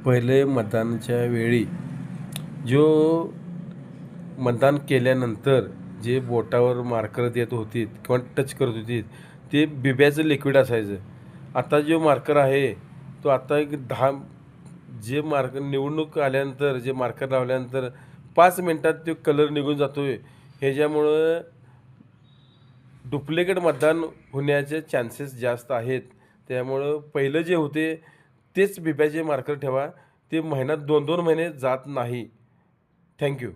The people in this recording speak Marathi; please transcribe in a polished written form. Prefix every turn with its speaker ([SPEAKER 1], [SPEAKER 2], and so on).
[SPEAKER 1] पहिले मतदानाच्या वेळी जो मतदान केल्यानंतर जे बोटावर मार्कर देत होते किंवा टच करत होते ते बिब्याचं लिक्विड असायचं. आता जो मार्कर आहे तो आता एक 10 जे मार्कर निवडणूक आल्यानंतर जे मार्कर लावल्यानंतर 5 मिनिटात तो कलर निघून जातो आहे. ह्याच्यामुळं डुप्लिकेट मतदान होण्याचे चान्सेस जास्त आहेत. त्यामुळं पहिलं जे होते तेच बिब्याचे मार्कर ठेवा. ते महिन्यात 2-2 महिने जात नाही. थँक्यू.